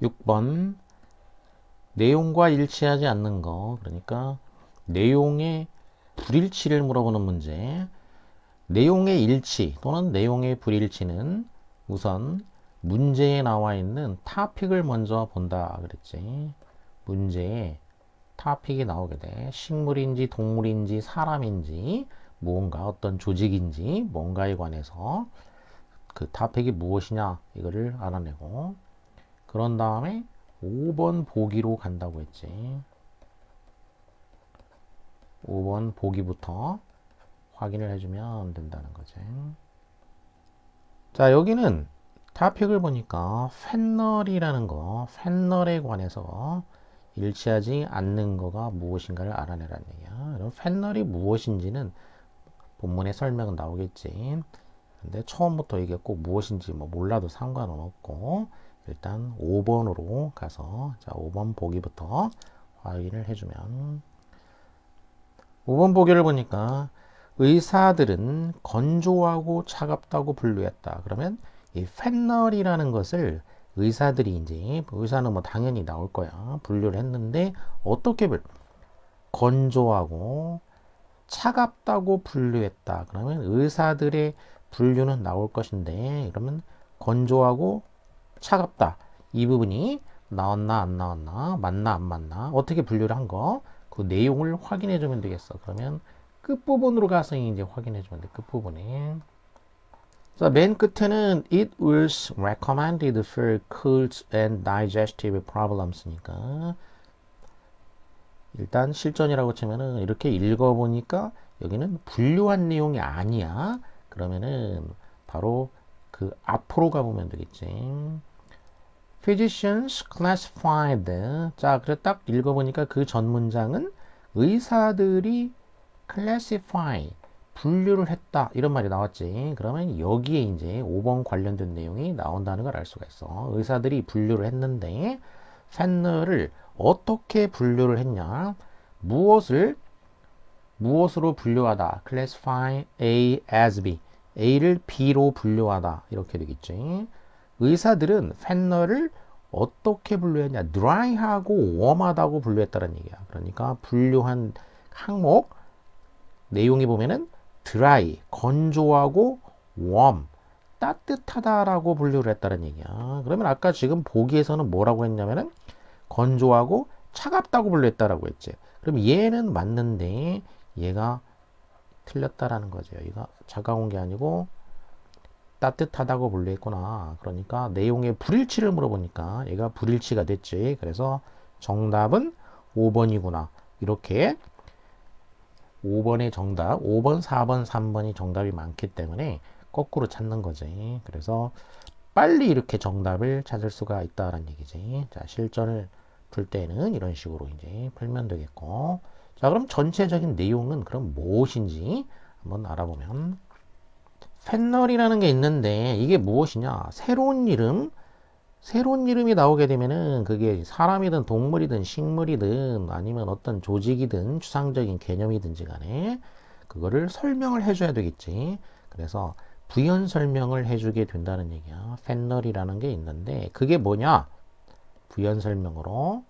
6번 내용과 일치하지 않는 거, 그러니까 내용의 불일치를 물어보는 문제. 내용의 일치 또는 내용의 불일치는 우선 문제에 나와 있는 토픽을 먼저 본다 그랬지. 문제에 토픽이 나오게 돼. 식물인지 동물인지 사람인지 무언가 어떤 조직인지 뭔가에 관해서 그 토픽이 무엇이냐 이거를 알아내고, 그런 다음에 5번 보기로 간다고 했지. 5번 보기부터 확인을 해주면 된다는 거지. 자, 여기는 토픽을 보니까 패널이라는 거, 패널에 관해서 일치하지 않는 거가 무엇인가를 알아내라는 얘기야. 그럼 패널이 무엇인지는 본문에 설명은 나오겠지. 근데 처음부터 이게 꼭 무엇인지 뭐 몰라도 상관은 없고, 일단 5번으로 가서, 자, 5번 보기부터 확인을 해주면, 5번 보기를 보니까 의사들은 건조하고 차갑다고 분류했다. 그러면 이 패널이라는 것을 의사들이 이제, 의사는 뭐 당연히 나올 거야. 분류를 했는데 어떻게 건조하고 차갑다고 분류했다. 그러면 의사들의 분류는 나올 것인데, 그러면 건조하고 차갑다. 이 부분이 나왔나 안 나왔나, 맞나 안 맞나, 어떻게 분류를 한 거, 그 내용을 확인해 주면 되겠어. 그러면 끝부분으로 가서 이제 확인해 주면 돼. 끝부분에. 자, 맨 끝에는 it was recommended for cold and digestive problems니까 일단 실전이라고 치면은 이렇게 읽어보니까 여기는 분류한 내용이 아니야. 그러면은 바로 그 앞으로 가보면 되겠지. Physicians classified. 자, 그래 딱 읽어보니까 그 전 문장은 의사들이 classify, 분류를 했다 이런 말이 나왔지. 그러면 여기에 이제 5번 관련된 내용이 나온다는 걸 알 수가 있어. 의사들이 분류를 했는데 패널을 어떻게 분류를 했냐? 무엇을 무엇으로 분류하다. classify A as B. A를 B로 분류하다. 이렇게 되겠지. 의사들은 패널을 어떻게 분류했냐? dry하고 warm하다고 분류했다는 얘기야. 그러니까 분류한 항목 내용이 보면은 dry, 건조하고 warm, 따뜻하다라고 분류를 했다는 얘기야. 그러면 아까 지금 보기에서는 뭐라고 했냐면은 건조하고 차갑다고 분류했다라고 했지. 그럼 얘는 맞는데 얘가 틀렸다라는 거죠. 얘가 차가운 게 아니고 따뜻하다고 분류했구나. 그러니까 내용의 불일치를 물어보니까 얘가 불일치가 됐지. 그래서 정답은 5번이구나. 이렇게 5번의 정답, 5번, 4번, 3번이 정답이 많기 때문에 거꾸로 찾는 거지. 그래서 빨리 이렇게 정답을 찾을 수가 있다는 얘기지. 자, 실전을 풀 때는 이런 식으로 이제 풀면 되겠고. 자, 그럼 전체적인 내용은 그럼 무엇인지 한번 알아보면, 패널이라는 게 있는데 이게 무엇이냐? 새로운 이름, 새로운 이름이 나오게 되면은 그게 사람이든 동물이든 식물이든 아니면 어떤 조직이든 추상적인 개념이든지 간에 그거를 설명을 해줘야 되겠지. 그래서 부연 설명을 해주게 된다는 얘기야. 패널이라는 게 있는데 그게 뭐냐? 부연 설명으로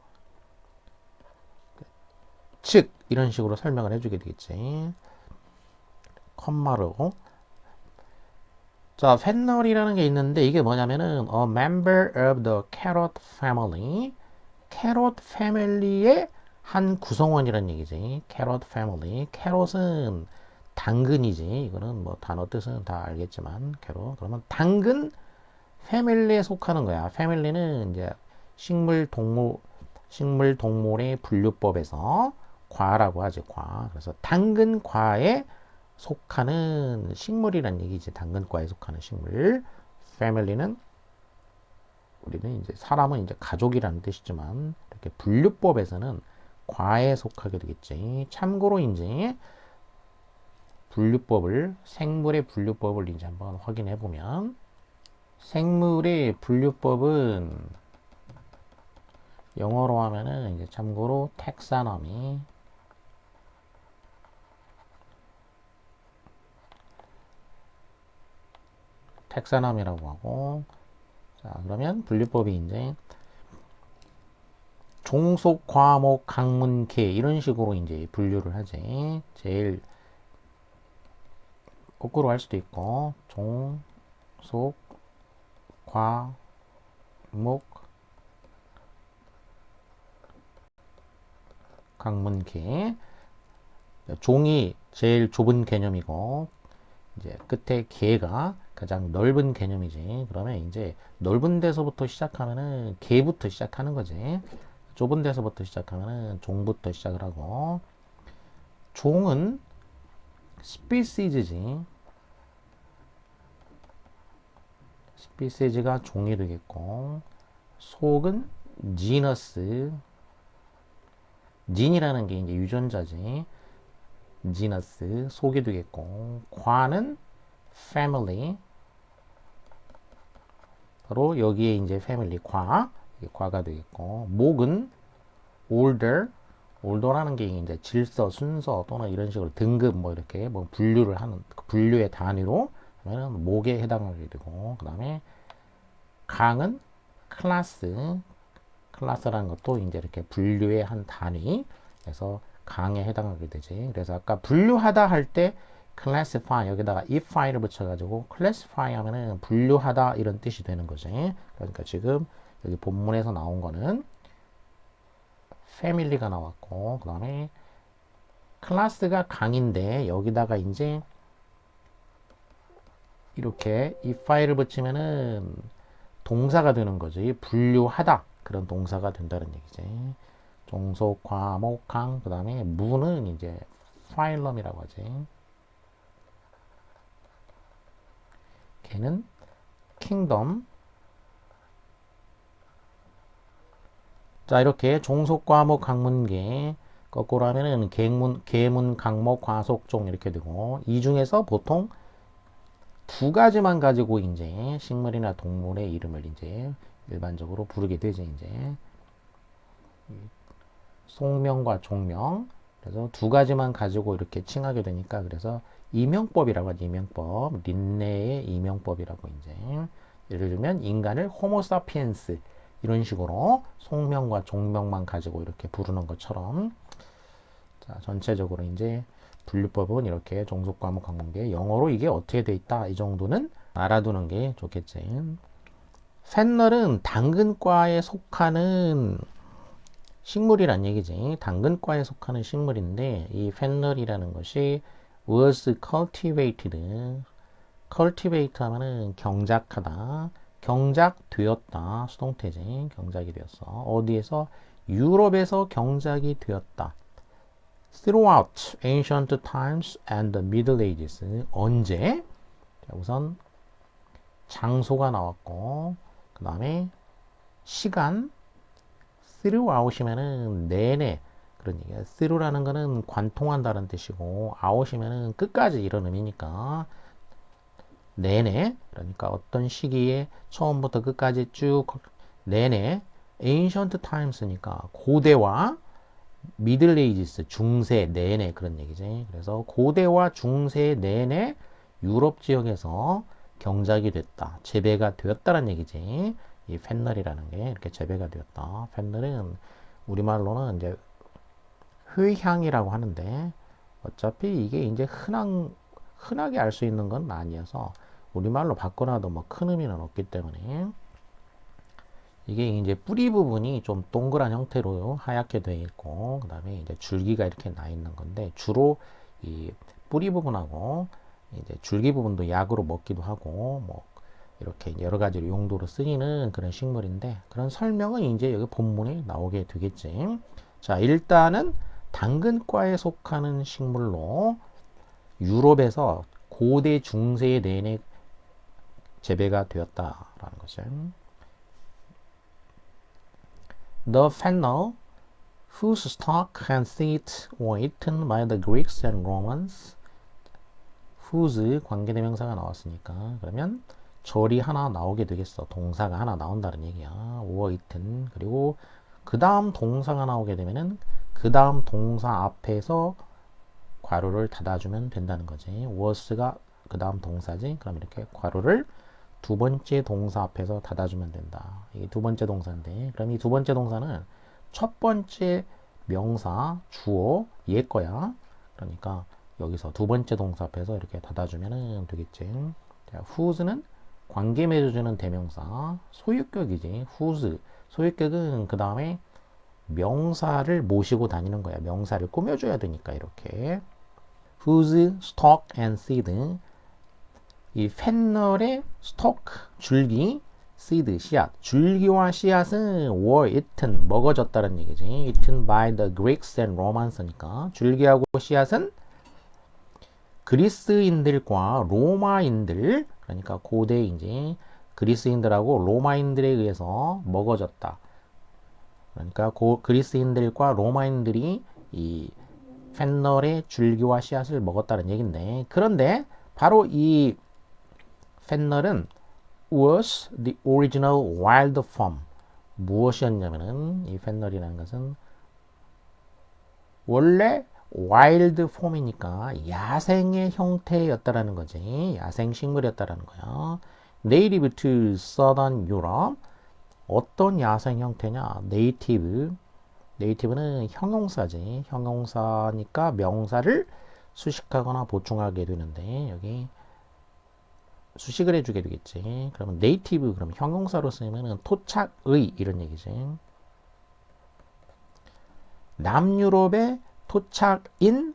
즉 이런 식으로 설명을 해주게 되겠지. 컴마로. 자, 패널이라는 게 있는데 이게 뭐냐면은 a member of the carrot family, 캐럿 패밀리의 한 구성원이란 얘기지. 캐럿 패밀리. 캐럿은 당근이지. 이거는 뭐 단어 뜻은 다 알겠지만 캐럿. 그러면 당근 패밀리에 속하는 거야. 패밀리는 이제 식물 동물의 분류법에서 과라고 하지. 과. 그래서 당근과에 속하는 식물이란 얘기지. 당근과에 속하는 식물. 패밀리는 우리는 이제 사람은 이제 가족이라는 뜻이지만 이렇게 분류법에서는 과에 속하게 되겠지. 참고로 이제 분류법을, 생물의 분류법을 이제 한번 확인해 보면, 생물의 분류법은 영어로 하면은 이제 참고로 텍사너미, 텍사너미라고 하고, 자, 그러면 분류법이 이제 종속, 과목, 학문, 계 이런 식으로 이제 분류를 하지. 제일 거꾸로 할 수도 있고 종속, 과목, 학문, 계. 종이 제일 좁은 개념이고 이제 끝에 개가 가장 넓은 개념이지. 그러면 이제 넓은 데서부터 시작하면은 개부터 시작하는 거지. 좁은 데서부터 시작하면은 종부터 시작을 하고, 종은 스피시즈지. 스피시즈가 종이 되겠고, 속은 지너스. 진이라는 게 이제 유전자지. 지너스 속이 되겠고, 과는 패밀리. 바로 여기에 이제 패밀리 과가 되겠고, 목은 order. order라는 게 이제 질서, 순서 또는 이런 식으로 등급 뭐 이렇게 뭐 분류를 하는 분류의 단위로 하면은 목에 해당하게 되고, 그 다음에 강은 클래스. 클래스라는 것도 이제 이렇게 분류의 한 단위. 그래서 강에 해당하게 되지. 그래서 아까 분류하다 할 때 classify 여기다가 ify를 붙여가지고 classify 하면은 분류하다 이런 뜻이 되는 거지. 그러니까 지금 여기 본문에서 나온 거는 family가 나왔고, 그 다음에 클래스가 강인데 여기다가 이제 이렇게 ify를 붙이면은 동사가 되는 거지. 분류하다 그런 동사가 된다는 얘기지. 종속, 과목, 강, 그 다음에 무는 이제 파일럼이라고 하지. 걔는 킹덤. 자, 이렇게 종속, 과목, 학문계 거꾸로 하면은 계문, 강목, 과속, 종 이렇게 되고, 이 중에서 보통 두 가지만 가지고 이제 식물이나 동물의 이름을 이제 일반적으로 부르게 되지. 이제 속명과 종명. 그래서 두 가지만 가지고 이렇게 칭하게 되니까, 그래서 이명법이라고 하지. 이명법. 린네의 이명법이라고 이제. 예를 들면 인간을 호모사피엔스 이런 식으로 속명과 종명만 가지고 이렇게 부르는 것처럼. 자, 전체적으로 이제 분류법은 이렇게 종속, 과목, 학문계. 영어로 이게 어떻게 돼 있다 이 정도는 알아두는 게 좋겠지. 팻널은 당근과에 속하는 식물이란 얘기지. 당근과에 속하는 식물인데, 이 팻널이라는 것이 was cultivated. cultivate 하면은 경작하다. 경작되었다. 수동태지. 경작이 되었어. 어디에서? 유럽에서 경작이 되었다. throughout ancient times and the Middle Ages. 언제? 자, 우선 장소가 나왔고, 그 다음에 시간. throughout이면은 내내 그런 얘기야. through라는 거는 관통한다는 뜻이고, out이면은 끝까지 이런 의미니까 내내. 그러니까 어떤 시기에 처음부터 끝까지 쭉 내내. ancient times니까 고대와 middle ages 중세 내내 그런 얘기지. 그래서 고대와 중세 내내 유럽 지역에서 경작이 됐다. 재배가 되었다는 얘기지. 이 팻널이라는 게 이렇게 재배가 되었다. 팻널은 우리말로는 이제 회향이라고 하는데, 어차피 이게 이제 흔하게 알 수 있는 건 아니어서 우리말로 바꿔놔도 뭐 큰 의미는 없기 때문에, 이게 이제 뿌리 부분이 좀 동그란 형태로 하얗게 되어 있고, 그 다음에 이제 줄기가 이렇게 나 있는 건데, 주로 이 뿌리 부분하고 이제 줄기 부분도 약으로 먹기도 하고, 뭐 이렇게 여러 가지로 용도로 쓰이는 그런 식물인데, 그런 설명은 이제 여기 본문에 나오게 되겠지. 자, 일단은 당근과에 속하는 식물로 유럽에서 고대 중세 내내 재배가 되었다라는 것을. The fennel, whose stalk and seed were eaten by the Greeks and Romans. whose 관계대명사가 나왔으니까, 그러면 절이 하나 나오게 되겠어. 동사가 하나 나온다는 얘기야. were eaten. 그리고 그 다음 동사가 나오게 되면은 그 다음 동사 앞에서 괄호를 닫아주면 된다는 거지. was가 그 다음 동사지. 그럼 이렇게 괄호를 두 번째 동사 앞에서 닫아주면 된다. 이게 두 번째 동사인데, 그럼 이 두 번째 동사는 첫 번째 명사 주어 얘 거야. 그러니까 여기서 두 번째 동사 앞에서 이렇게 닫아주면 되겠지. 자, whose는 관계 맺어주는 대명사 소유격이지. whose 소유격은 그 다음에 명사를 모시고 다니는 거야. 명사를 꾸며줘야 되니까 이렇게. whose stalk and seed 이 팻널의 stalk 줄기 seed 씨앗 줄기와 씨앗은 were eaten 먹어졌다는 얘기지. eaten by the Greeks and Romans니까 줄기하고 씨앗은 그리스인들과 로마인들 그러니까 고대 이제 그리스인들하고 로마인들에 의해서 먹어졌다. 그러니까 그리스인들과 로마인들이 이 팻널의 줄기와 씨앗을 먹었다는 얘긴데 그런데 바로 이 팻널은 was the original wild form 무엇이었냐면은 이 팻널이라는 것은 원래 와일드 폼이니까 야생의 형태였다라는 거지. 야생 식물이었다라는 거야. Native to Southern Europe 어떤 야생 형태냐? Native 네이티브는 형용사지. 형용사니까 명사를 수식하거나 보충하게 되는데 여기 수식을 해주게 되겠지. 그러면 네이티브 그러면 형용사로 쓰면은 토착의 이런 얘기지. 남유럽의 토착인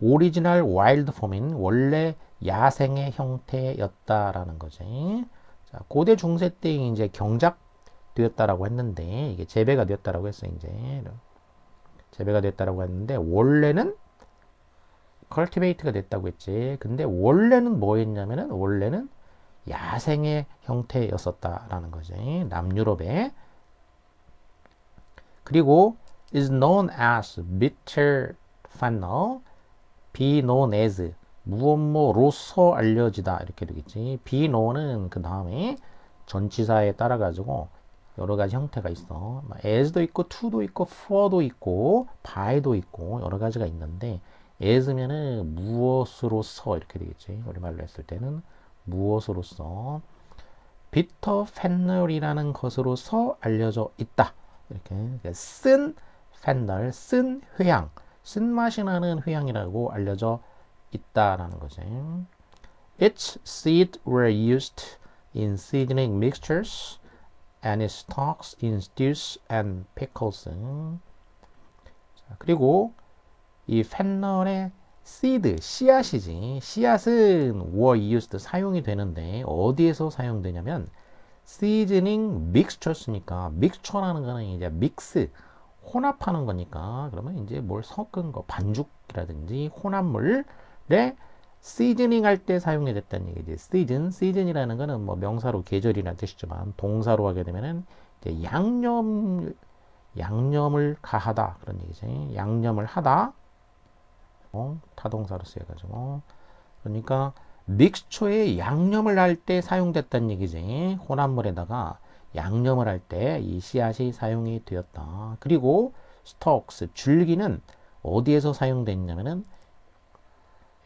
오리지널 와일드 폼인 원래 야생의 형태였다라는 거지. 자, 고대 중세 때 이제 경작되었다라고 했는데 이게 재배가 되었다라고 했어 이제 재배가 됐다라고 했는데 원래는 컬티베이트가 됐다고 했지. 근데 원래는 뭐였냐면은 원래는 야생의 형태였었다라는 거지. 남유럽에. 그리고 is known as bitter fennel, be known as 무엇뭐로서 알려지다 이렇게 되겠지. be known은 그 다음에 전치사에 따라 가지고 여러 가지 형태가 있어. as도 있고 to도 있고 for도 있고 by도 있고 여러 가지가 있는데 as면은 무엇으로서 이렇게 되겠지. 우리말로 했을 때는 무엇으로서 bitter fennel이라는 것으로서 알려져 있다. 이렇게 쓴 fennel, 쓴 회향, 쓴맛이 나는 회향이라고 알려져 있다라는 거지. Its seeds were used in seasoning mixtures and its stalks in stews and pickles. 자, 그리고 이 팻널의 seed, 씨앗이지. 씨앗은 were used, 사용이 되는데 어디에서 사용되냐면 seasoning mixtures니까 mixture라는 거는 이제 mix, 혼합하는 거니까 그러면 이제 뭘 섞은 거, 반죽이라든지 혼합물에 시즈닝 할 때 사용이 됐다는 얘기지. 시즌이라는 거는 뭐 명사로 계절이라는 뜻이지만 동사로 하게 되면은 이제 양념을 가하다 그런 얘기지. 양념을 하다. 타동사로 쓰여가지고 그러니까 믹스처에 양념을 할 때 사용됐다는 얘기지. 혼합물에다가 양념을 할 때 이 씨앗이 사용이 되었다. 그리고 스톡스 줄기는 어디에서 사용됐냐면은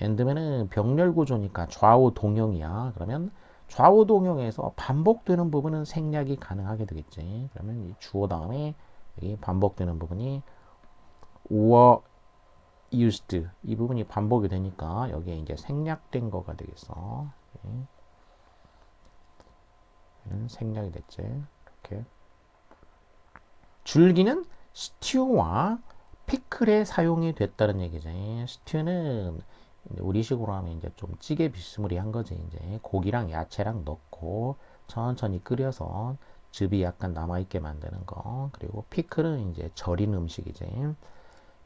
엔드면은 병렬 구조니까 좌우 동형이야. 그러면 좌우 동형에서 반복되는 부분은 생략이 가능하게 되겠지. 그러면 이 주어 다음에 여기 반복되는 부분이 were used 이 부분이 반복이 되니까 여기에 이제 생략된 거가 되겠어. 생략이 됐지. 이렇게 줄기는 스튜와 피클에 사용이 됐다는 얘기지. 스튜는 우리식으로 하면 이제 좀 찌개 비스무리한 거지. 이제 고기랑 야채랑 넣고 천천히 끓여서 즙이 약간 남아있게 만드는 거. 그리고 피클은 이제 절인 음식이지.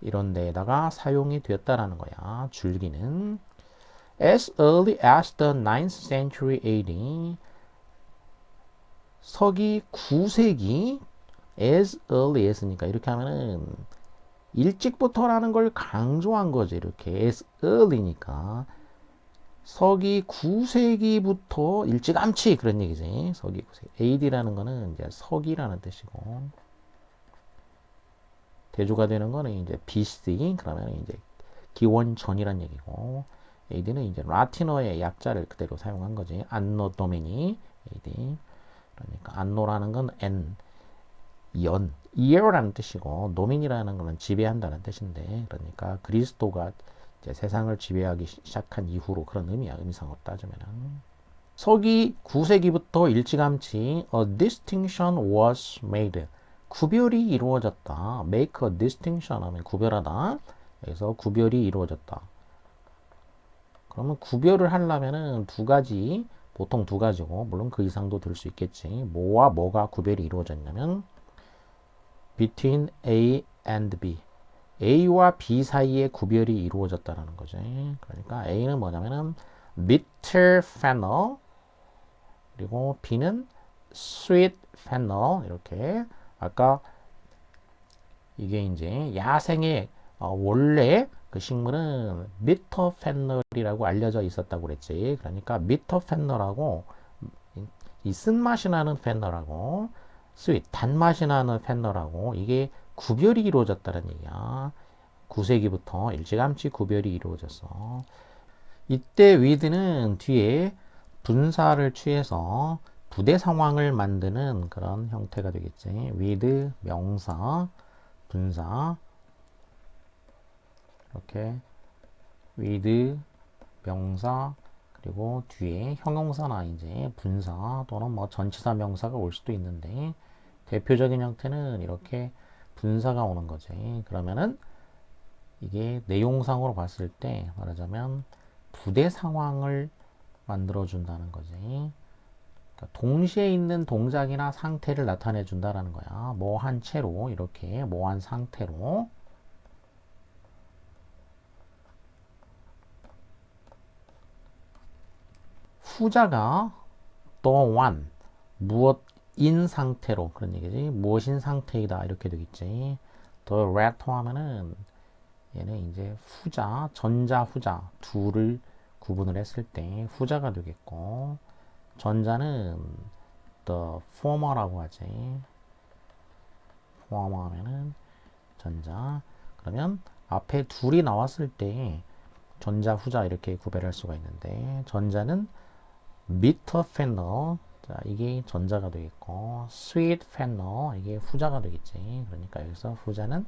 이런 데에다가 사용이 되었다라는 거야. 줄기는 as early as the 9th century AD 서기 9세기 as early as니까 이렇게 하면은 일찍부터라는 걸 강조한 거지. 이렇게 as early니까 서기 9세기부터 일찌감치 그런 얘기지. 서기 9세기. AD라는 거는 이제 서기라는 뜻이고 대조가 되는 거는 이제 BC 그러면 이제 기원 전이란 얘기고 AD는 이제 라틴어의 약자를 그대로 사용한 거지. 안노 도메니 AD 그러니까 안노라는 건 N 연 year라는 뜻이고 노민이라는 것은 지배한다는 뜻인데 그러니까 그리스도가 이제 세상을 지배하기 시작한 이후로 그런 의미야. 의미상으로 따지면은 서기 9세기부터 일찌감치 a distinction was made. 구별이 이루어졌다. make a distinction 하면 구별하다. 그래서 구별이 이루어졌다. 그러면 구별을 하려면은 두 가지, 보통 두 가지고 물론 그 이상도 될 수 있겠지. 뭐와 뭐가 구별이 이루어졌냐면 between A and B. A와 B 사이에 구별이 이루어졌다는 거죠. 그러니까 A는 뭐냐면은 bitter fennel 그리고 B는 sweet fennel 이렇게 아까 이게 이제 야생의 원래 그 식물은 bitter fennel이라고 알려져 있었다고 그랬지. 그러니까 bitter fennel하고 이 쓴맛이 나는 fennel하고 sweet 단맛이 나는 fennel하고 이게 구별이 이루어졌다는 얘기야. 9세기부터 일찌감치 구별이 이루어졌어. 이때 with는 뒤에 분사를 취해서 부대 상황을 만드는 그런 형태가 되겠지. with 명사, 분사 이렇게 with 명사 그리고 뒤에 형용사나 이제 분사 또는 뭐 전치사 명사가 올 수도 있는데 대표적인 형태는 이렇게 분사가 오는 거지. 그러면은 이게 내용상으로 봤을 때 말하자면 부대 상황을 만들어 준다는 거지. 그러니까 동시에 있는 동작이나 상태를 나타내 준다라는 거야. 뭐 한 채로 이렇게 뭐 한 상태로 후자가 또한 무엇인 상태로 그런 얘기지. 무엇인 상태이다 이렇게 되겠지. the latter 하면은 얘는 이제 후자, 전자, 후자 둘을 구분을 했을 때 후자가 되겠고 전자는 the former라고 하지. former 하면은 전자. 그러면 앞에 둘이 나왔을 때 전자, 후자 이렇게 구별할 수가 있는데 전자는 bitter fennel 자, 이게 전자가 되겠고 sweet fennel 이게 후자가 되겠지. 그러니까 여기서 후자는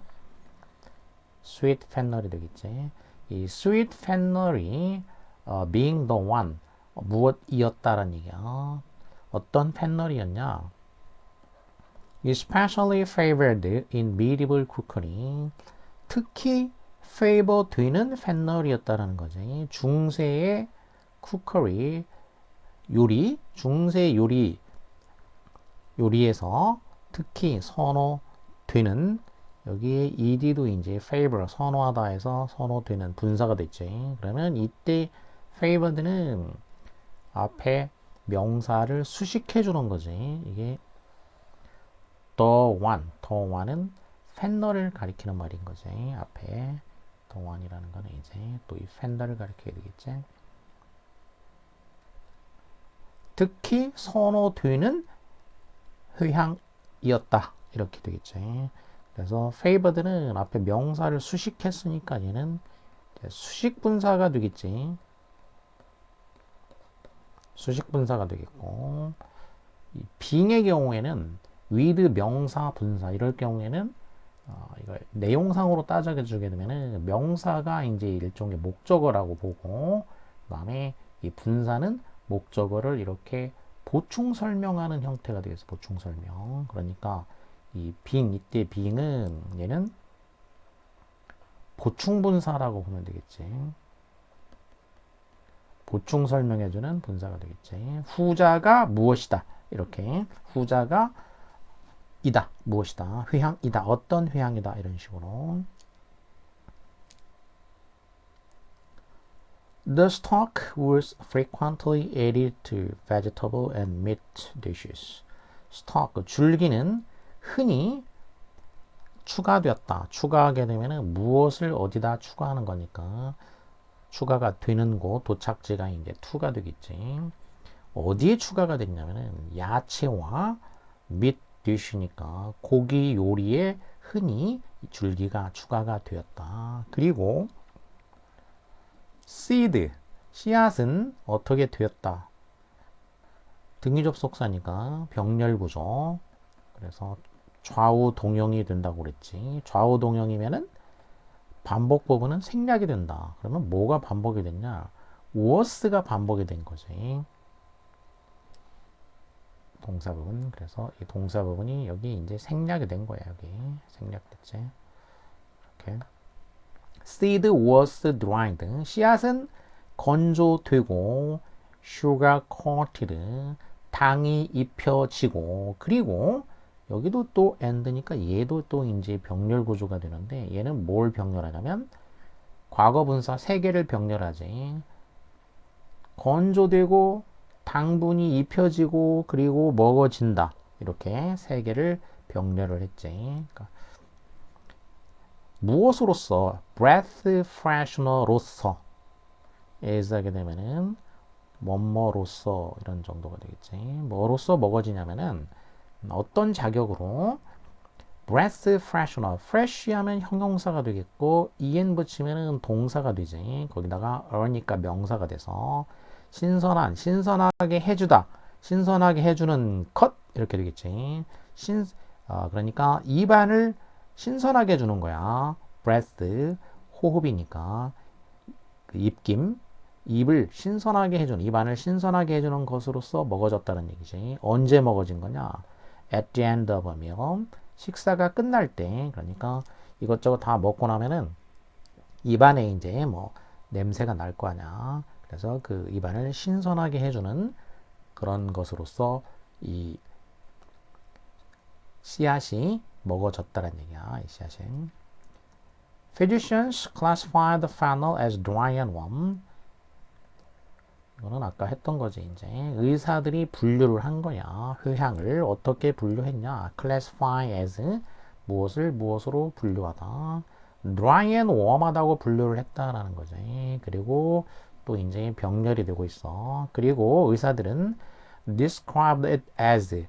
sweet fennel이 되겠지. 이 sweet fennel이 being the one 무엇이었다라는 얘기야. 어떤 fennel이었냐? especially favored in medieval cookery. 특히 favor 되는 fennel이었다라는 거지. 중세의 cookery 요리, 중세 요리에서 특히 선호되는 여기에 ed도 이제 favor 선호하다 해서 선호되는 분사가 됐지. 그러면 이때 favored는 앞에 명사를 수식해 주는 거지. 이게 the one은 fennel을 가리키는 말인 거지. 앞에 the one이라는 거는 이제 또 이 fennel을 가리키게 되겠지. 특히 선호되는 효향이었다 이렇게 되겠지. 그래서 favored는 앞에 명사를 수식했으니까 얘는 수식 분사가 되겠지. 수식 분사가 되겠고 이 being의 경우에는 with 명사 분사 이럴 경우에는 이걸 내용상으로 따져주게 되면은 명사가 이제 일종의 목적어라고 보고 그다음에 이 분사는 목적어를 이렇게 보충 설명하는 형태가 되겠어. 보충 설명. 그러니까 이 being 이때 being은 얘는 보충 분사라고 보면 되겠지. 보충 설명해주는 분사가 되겠지. 후자가 무엇이다. 이렇게 후자가 이다. 무엇이다. 회향이다. 어떤 회향이다. 이런 식으로. The stock was frequently added to vegetable and meat dishes. stock, 줄기는 흔히 추가되었다. 추가하게 되면 무엇을 어디다 추가하는 거니까 추가가 되는 곳, 도착지가 이제 to가 되겠지. 어디에 추가가 됐냐면은 야채와 meat dish니까 고기 요리에 흔히 줄기가 추가가 되었다. 그리고 seed, 씨앗은 어떻게 되었다. 등위 접속사니까 병렬 구조. 그래서 좌우 동형이 된다고 그랬지. 좌우 동형이면은 반복 부분은 생략이 된다. 그러면 뭐가 반복이 됐냐? was가 반복이 된 거지. 동사 부분. 그래서 이 동사 부분이 여기 이제 생략이 된 거야. 여기 생략됐지. 이렇게. seed was dried. 씨앗은 건조되고 sugar coated. 당이 입혀지고 그리고 여기도 또 and니까 얘도 또 이제 병렬 구조가 되는데 얘는 뭘 병렬하냐면 과거 분사 세 개를 병렬하지. 건조되고 당분이 입혀지고 그리고 먹어진다. 이렇게 세 개를 병렬을 했지. 그러니까 무엇으로서 breath freshener로서 예스하게 되면은 뭐뭐로서 이런 정도가 되겠지. 뭐로서 먹어지냐면은 어떤 자격으로 breath freshener, fresh 하면 형용사가 되겠고 en 붙이면은 동사가 되지. 거기다가 ear니까 명사가 돼서 신선한, 신선하게 해주다, 신선하게 해주는 것 이렇게 되겠지. 그러니까 입안을 신선하게 해주는 거야. breath 호흡이니까 그 입김, 입을 신선하게 해주는, 입안을 신선하게 해주는 것으로서 먹어졌다는 얘기지. 언제 먹어진 거냐? At the end of a meal. 식사가 끝날 때, 그러니까 이것저것 다 먹고 나면은 입안에 이제 뭐 냄새가 날 거 아니야. 그래서 그 입안을 신선하게 해주는 그런 것으로서 이 씨앗이 먹어졌다는 얘기야. 이 씨앗이. Physicians classify the fennel as dry and warm. 이거는 아까 했던 거지. 이제 의사들이 분류를 한 거야. 효향을 어떻게 분류했냐? classify as 무엇을 무엇으로 분류하다. dry and warm하다고 분류를 했다라는 거지. 그리고 또 이제 병렬이 되고 있어. 그리고 의사들은 describe it as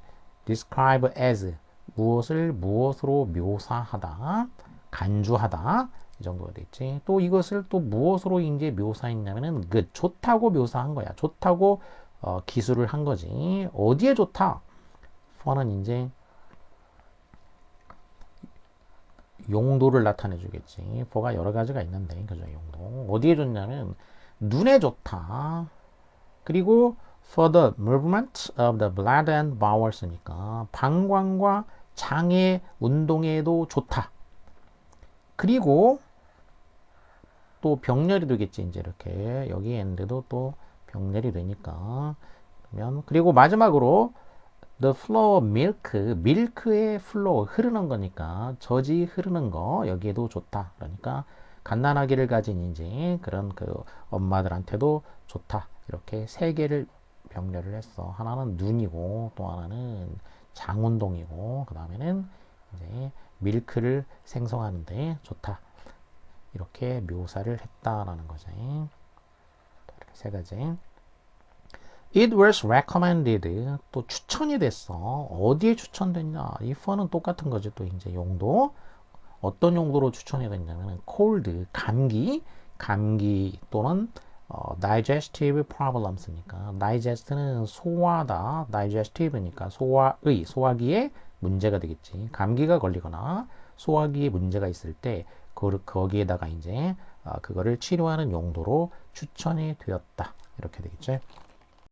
무엇을 무엇으로 묘사하다, 간주하다 이 정도가 되겠지. 또 이것을 또 무엇으로 이제 묘사했냐면은 good, 좋다고 묘사한 거야. 좋다고 기술을 한 거지. 어디에 좋다? for는 이제 용도를 나타내 주겠지. for가 여러 가지가 있는데 그죠? 용도. 어디에 좋냐면 눈에 좋다. 그리고 for the movement of the blood and bowels니까 방광과 장의 운동에도 좋다. 그리고 또 병렬이 되겠지. 이제 이렇게 여기 있는데도 또 병렬이 되니까 그러면 그리고 마지막으로 the flow of milk, 밀크의 flow 흐르는 거니까 젖이 흐르는 거 여기에도 좋다. 그러니까 갓난아기를 가진 이제 그런 그 엄마들한테도 좋다. 이렇게 세 개를 병렬을 했어. 하나는 눈이고 또 하나는 장운동이고 그 다음에는 이제 밀크를 생성하는데 좋다. 이렇게 묘사를 했다라는 거지. 이렇게 세 가지. It was recommended. 또 추천이 됐어. 어디에 추천됐냐? if는 똑같은 거지. 또 이제 용도. 어떤 용도로 추천이 됐냐면 cold, 감기 또는 digestive problems니까 digest는 소화다. digestive니까 소화기에 문제가 되겠지. 감기가 걸리거나 소화기에 문제가 있을 때 거기에다가 이제 그거를 치료하는 용도로 추천이 되었다. 이렇게 되겠죠.